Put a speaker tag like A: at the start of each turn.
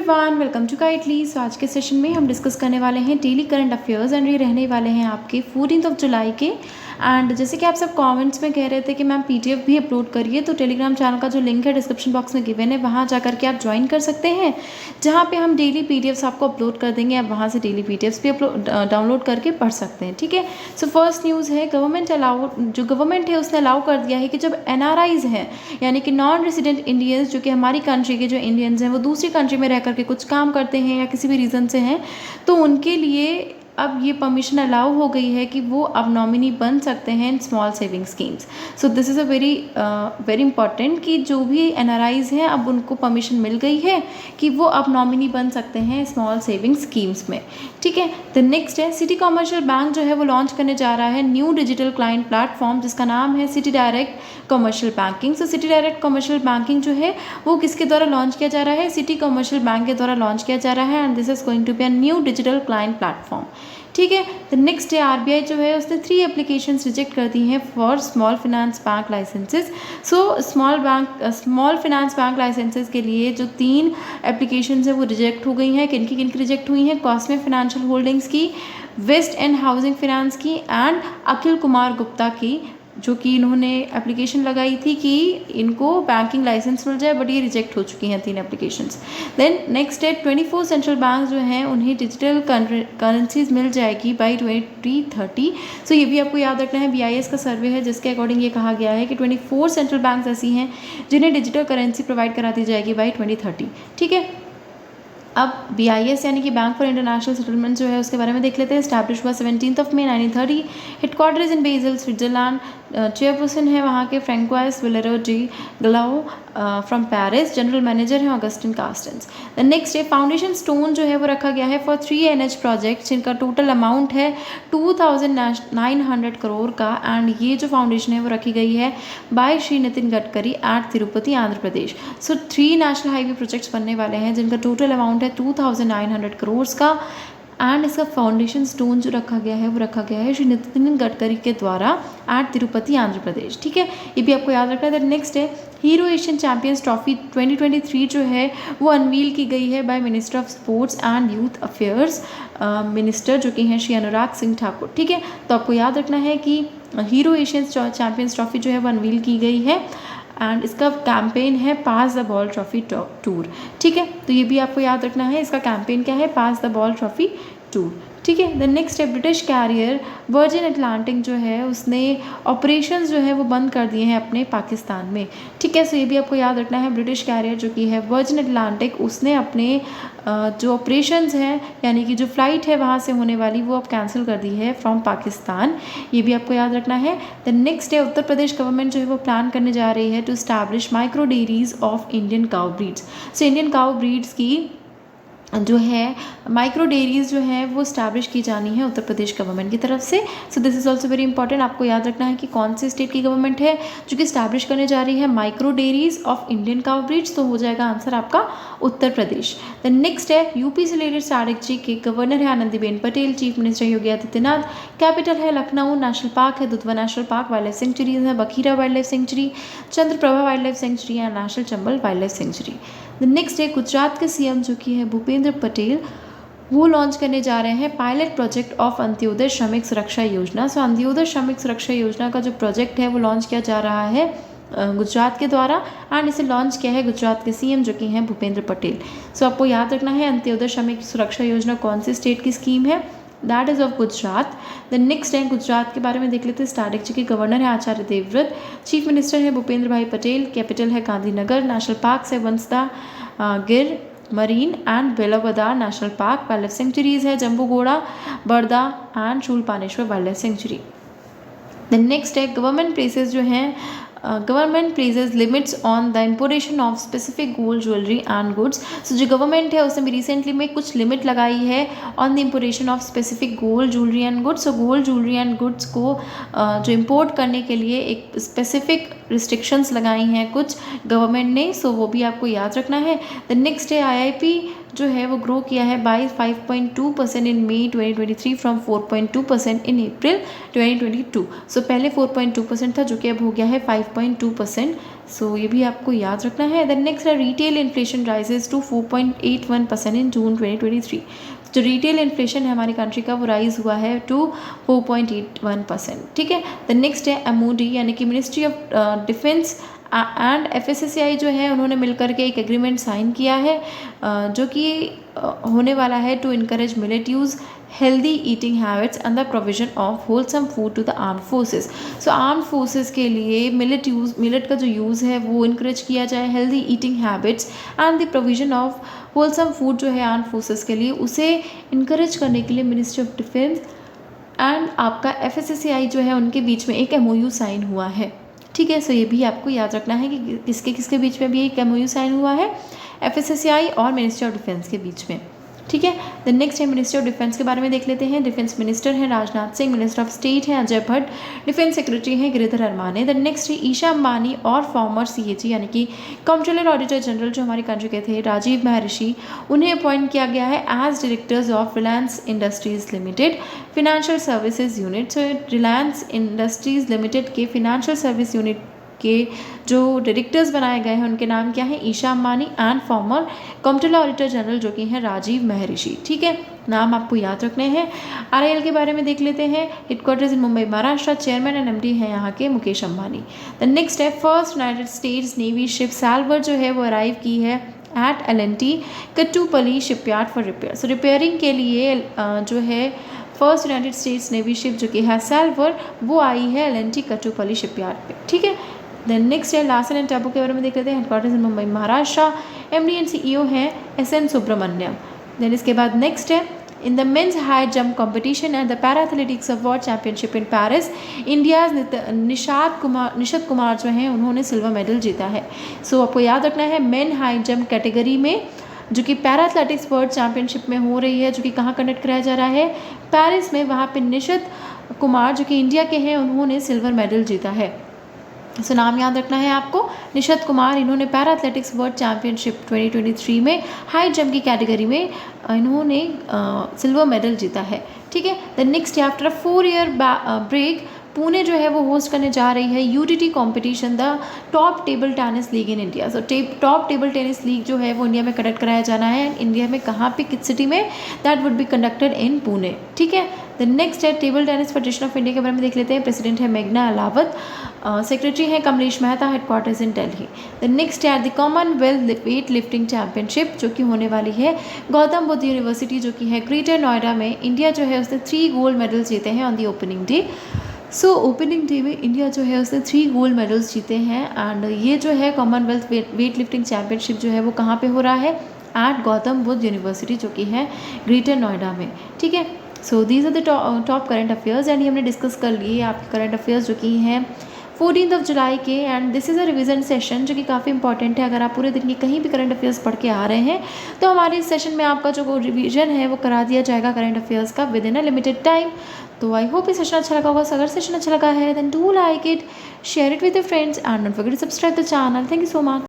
A: Everyone, welcome to Kaitly. So आज के session में हम डिस्कस करने वाले हैं डेली करंट अफेयर्स एंड ये रहने वाले हैं आपके 14 जुलाई के। एंड जैसे कि आप सब कमेंट्स में कह रहे थे कि मैम पीडीएफ भी अपलोड करिए, तो टेलीग्राम चैनल का जो लिंक है डिस्क्रिप्शन बॉक्स में गिवन है, वहाँ जा करके आप ज्वाइन कर सकते हैं, जहाँ पे हम डेली पीडीएफ्स आपको अपलोड कर देंगे। आप वहाँ से डेली पीडीएफ्स भी डाउनलोड करके पढ़ सकते हैं, ठीक है। सो फर्स्ट न्यूज़ है, जो गवर्नमेंट है उसने अलाउ कर दिया है कि जब एनआरआईज हैं, यानी कि नॉन रेजिडेंट इंडियंस, जो कि हमारी कंट्री के जो इंडियंस हैं वो दूसरी कंट्री में रह करके कुछ काम करते हैं या किसी भी रीज़न से हैं, तो उनके लिए अब ये परमिशन अलाउ हो गई है कि वो अब नॉमिनी बन सकते हैं in small saving schemes. So this is a very important कि जो भी एनआरआईज हैं अब उनको परमिशन मिल गई है कि वो अब नॉमिनी बन सकते हैं स्मॉल सेविंग स्कीम्स में, ठीक है। द नेक्स्ट है, सिटी कमर्शियल बैंक जो है वो लॉन्च करने जा रहा है न्यू डिजिटल क्लाइंट प्लेटफॉर्म, जिसका नाम है सिटी डायरेक्ट कमर्शियल बैंकिंग। सो सिटी डायरेक्ट कमर्शियल बैंकिंग जो है वो किसके द्वारा लॉन्च किया जा रहा है? सिटी कमर्शियल बैंक के द्वारा लॉन्च किया जा रहा है, and this is going to be a new digital client platform, ठीक है। द नेक्स्ट है, आरबीआई जो है उसने 3 एप्लीकेशंस रिजेक्ट कर दी हैं for small finance bank licences. So small finance bank licences के लिए जो 3 एप्लीकेशंस हैं वो रिजेक्ट हो गई हैं। किनकी रिजेक्ट हुई हैं? कॉस्मे फाइनेंशियल होल्डिंग्स की, वेस्ट एंड हाउसिंग फाइनेंस की, एंड अखिल कुमार गुप्ता की, जो कि इन्होंने एप्लीकेशन लगाई थी कि इनको बैंकिंग लाइसेंस मिल जाए, बट ये रिजेक्ट हो चुकी हैं 3 एप्लीकेशंस। देन नेक्स्ट है, 24 सेंट्रल बैंक जो हैं उन्हें डिजिटल करेंसीज मिल जाएगी बाई 2030। सो ये भी आपको याद रखना है, BIS का सर्वे है जिसके अकॉर्डिंग ये कहा गया है कि 24 सेंट्रल बैंक ऐसी हैं जिन्हें डिजिटल करेंसी प्रोवाइड करा दी जाएगी बाई 2030, ठीक है। अब BIS यानी कि बैंक फॉर इंटरनेशनल सेटलमेंट जो है उसके बारे में देख लेते हैं। स्टैब्लिश हुआ 17 May 1930, headquarter is in Basel, Switzerland. Chairperson है वहाँ के Francois Villeroy de Galhau from Paris. General manager है ऑगस्टिन कार्स्टेंस। द नेक्स्ट है, फाउंडेशन स्टोन जो है वो रखा गया है फॉर 3 NH प्रोजेक्ट, जिनका टोटल अमाउंट है 2900 करोड़ का, एंड ये जो फाउंडेशन है वो रखी गई है बाय श्री नितिन गडकरी एट तिरुपति, आंध्र प्रदेश। सो 3 नेशनल हाईवे प्रोजेक्ट्स बनने वाले हैं जिनका टोटल अमाउंट है 2900 करोड़ का, एंड इसका फाउंडेशन स्टोन जो रखा गया है वो रखा गया है श्री नितिन गडकरी के द्वारा एट तिरुपति, आंध्र प्रदेश, ठीक है। ये भी आपको याद रखना है। नेक्स्ट है, हीरो एशियन चैंपियंस ट्रॉफी 2023 जो है वो अनवील की गई है by minister of sports and youth affairs minister, जो कि हैं श्री अनुराग सिंह ठाकुर, ठीक है। तो आपको याद रखना है कि हीरो एशियन चैंपियंस ट्रॉफी जो है वो अनवील की गई है, एंड इसका कैंपेन है पास द बॉल ट्रॉफी टूर, ठीक है। तो ये भी आपको याद रखना है, इसका कैंपेन क्या है? पास द बॉल ट्रॉफी टूर, ठीक है। द नेक्स्ट है, ब्रिटिश कैरियर वर्जिन अटलांटिक जो है उसने ऑपरेशंस जो है वो बंद कर दिए हैं अपने पाकिस्तान में, ठीक है। सो ये भी आपको याद रखना है, ब्रिटिश कैरियर जो कि है वर्जिन अटलांटिक, उसने अपने जो ऑपरेशंस हैं यानी कि जो फ़्लाइट है वहाँ से होने वाली वो अब कैंसिल कर दी है फ्रॉम पाकिस्तान। ये भी आपको याद रखना है। द नेक्स्ट है, उत्तर प्रदेश गवर्नमेंट जो है वो प्लान करने जा रही है to establish micro dairies of Indian cow breeds. So Indian cow breeds की जो है माइक्रो डेयरीज जो है वो स्टैब्लिश की जानी है उत्तर प्रदेश गवर्नमेंट की तरफ से। So this is also very important, आपको याद रखना है कि कौन सी स्टेट की गवर्नमेंट है जो कि स्टैब्लिश करने जा रही है micro dairies of Indian cow breeds, तो हो जाएगा आंसर आपका उत्तर प्रदेश। द नेक्स्ट है, यूपी से रिलेटेड स्ट्रैटेजी के गवर्नर है Anandiben Patel, chief minister Yogi Adityanath, capital है लखनऊ, नेशनल पार्क है Dudhwa national park, wildlife sanctuaries है Bakhira wildlife sanctuary, Chandraprabha wildlife sanctuary and national Chambal wildlife sanctuary. The next है, गुजरात के CM जो कि है भूपेंद्र पटेल, वो लॉन्च करने जा रहे हैं पायलट प्रोजेक्ट ऑफ अंत्योदय श्रमिक सुरक्षा योजना। सो अंत्योदय श्रमिक सुरक्षा योजना का जो प्रोजेक्ट है वो लॉन्च किया जा रहा है गुजरात के द्वारा, एंड इसे लॉन्च किया है गुजरात के CM जो कि हैं भूपेंद्र पटेल। सो आपको याद रखना है, अंत्योदय श्रमिक सुरक्षा योजना कौन सी स्टेट की स्कीम है? That is of Gujarat. The next है, गुजरात के बारे में देख लेते हैं। स्ट्रैटेजी के गवर्नर है आचार्य देवव्रत, चीफ मिनिस्टर है भूपेंद्र भाई पटेल, कैपिटल है गांधीनगर, नेशनल पार्क है Vansda Gir marine and Velavadar national park, wildlife sanctuaries है Jambughoda, Barda and Shoolpaneshwar wildlife sanctuary. The next है, गवर्नमेंट प्लेसेस जो हैं government places limits on the importation of specific gold jewellery and goods. So जो government है उसने भी recently में कुछ लिमिट लगाई है on the importation of specific gold jewellery and goods. So gold jewellery and goods को जो इम्पोर्ट करने के लिए एक स्पेसिफिक रिस्ट्रिक्शंस लगाई हैं कुछ गवर्नमेंट ने, सो वो भी आपको याद रखना है। द नेक्स्ट है IIP जो है वो ग्रो किया है बाय 5.2% इन मई 2023 फ्रॉम 4.2% इन अप्रैल 2022। सो पहले 4.2% था जो कि अब हो गया है 5.2%। सो ये भी आपको याद रखना है। द नेक्स्ट है रिटेल इन्फ्लेशन राइजेस टू 4.81% इन जून 2023। जो रिटेल इन्फ्लेशन है हमारी कंट्री का वो राइज हुआ है टू 4.81%। ठीक है। द नेक्स्ट है MOD यानी कि ministry of defence and FSSAI जो है उन्होंने मिलकर के एक एग्रीमेंट साइन किया है जो कि होने वाला है to encourage millet use, healthy eating habits and the provision of wholesome food to the armed forces. So armed forces के लिए मिलेट का जो यूज़ है वो इनकरेज किया जाए, healthy eating habits and the provision of wholesome food जो है आर्म्ड फोर्सेस के लिए उसे इनकरेज करने के लिए मिनिस्ट्री ऑफ डिफेंस एंड आपका FSSAI जो है उनके बीच में एक MOU साइन हुआ है। ठीक है। सो ये भी आपको याद रखना है कि किसके किसके बीच में भी एक MOU साइन हुआ है, FSSAI और मिनिस्ट्री ऑफ डिफेंस के बीच में। ठीक है। द नेक्स्ट है मिनिस्ट्री ऑफ डिफेंस के बारे में देख लेते हैं। डिफेंस मिनिस्टर हैं Rajnath Singh, minister of state हैं अजय भट्ट, डिफेंस सेक्रेटरी हैं गिरिधर अरमाने। द नेक्स्ट है ईशा अंबानी और फॉर्मर CAG यानी कि कंट्रोलर ऑडिटर जनरल जो हमारी कंट्री के थे राजीव महर्षि, उन्हें अपॉइंट किया गया है as directors of Reliance Industries Limited financial services unit. So Reliance Industries Limited के फाइनेंशियल सर्विस यूनिट के जो डायरेक्टर्स बनाए गए हैं उनके नाम क्या है, Isha Ambani and former controller auditor general जो कि हैं राजीव महर्षि। ठीक है, नाम आपको याद रखने हैं। RIL के बारे में देख लेते हैं। Headquarters in Mumbai Maharashtra, chairman and MD हैं यहाँ के मुकेश अंबानी। द नेक्स्ट है first United States navy ship Salvor जो है वो अराइव की है at LNT Kattupalli shipyard for repair. So repairing के लिए जो है first United States navy ship जो कि है सैल्वर वो आई है LNT कट्टुपल्ली शिपयार्ड पे। ठीक है। देन नेक्स्ट है लार्सन एंड टब्रो के बारे में देख लेते हैं। Headquarters in Mumbai Maharashtra, MD and CEO हैं SN सुब्रमण्यम। देन इसके बाद नेक्स्ट है in the mains high jump competition and the para athletics of world championship in Paris, India निशत कुमार जो हैं उन्होंने सिल्वर मेडल जीता है। सो आपको याद रखना है मेन हाई जंप कैटेगरी में जो कि पैरा एथलेटिक्स वर्ल्ड चैंपियनशिप में हो रही है, जो कि कहाँ कंडक्ट कराया जा रहा है, पेरिस में। वहाँ पे निशत कुमार जो कि इंडिया के हैं उन्होंने सिल्वर मेडल जीता है। सो नाम याद रखना है आपको, निशत कुमार। इन्होंने पैरा एथलेटिक्स वर्ल्ड चैंपियनशिप 2023 में हाई जंप की कैटेगरी में इन्होंने सिल्वर मेडल जीता है। ठीक है। The next after 4 year break Pune जो है वो होस्ट करने जा रही है UTT competition, the top table tennis league in India. So top table tennis league जो है वो इंडिया में कंडक्ट कराया जाना है। इंडिया में कहाँ पे, किस सिटी में, that would be conducted in Pune. ठीक है। द नेक्स्ट है table tennis federation of India के बारे में देख लेते हैं। प्रेसिडेंट है मेघना अलावत, सेक्रेटरी हैं Kamlesh Mehta, headquarters in Delhi. The next है the Commonwealth weightlifting championship जो कि होने वाली है गौतम बुद्ध यूनिवर्सिटी जो कि है ग्रेटर नोएडा में। इंडिया जो है उसने 3 गोल्ड मेडल्स जीते हैं on the opening day. So opening day में इंडिया जो है उसने 3 गोल्ड मेडल्स जीते हैं एंड ये जो है कॉमनवेल्थ वेट लिफ्टिंग चैंपियनशिप जो है वो कहाँ पे हो रहा है, एट गौतम बुद्ध यूनिवर्सिटी जो कि है ग्रेटर नोएडा में। ठीक है। So these are the top current affairs and ये हमने डिस्कस कर लिए आपके करंट अफेयर्स जो कि हैं 14 जुलाई के। And this is a revision session जो कि काफ़ी इंपॉर्टेंट है। अगर आप पूरे दिन की कहीं भी करंट अफेयर्स पढ़ के आ रहे हैं तो हमारे इस सेशन में आपका जो रिवीजन है वो करा दिया जाएगा करंट अफेयर्स का with in a limited time. तो आई होप ये सेशन अच्छा लगा होगा। अगर सेशन अच्छा लगा है then do like it, share it with your friends and don't forget to subscribe the channel. Thank you so much.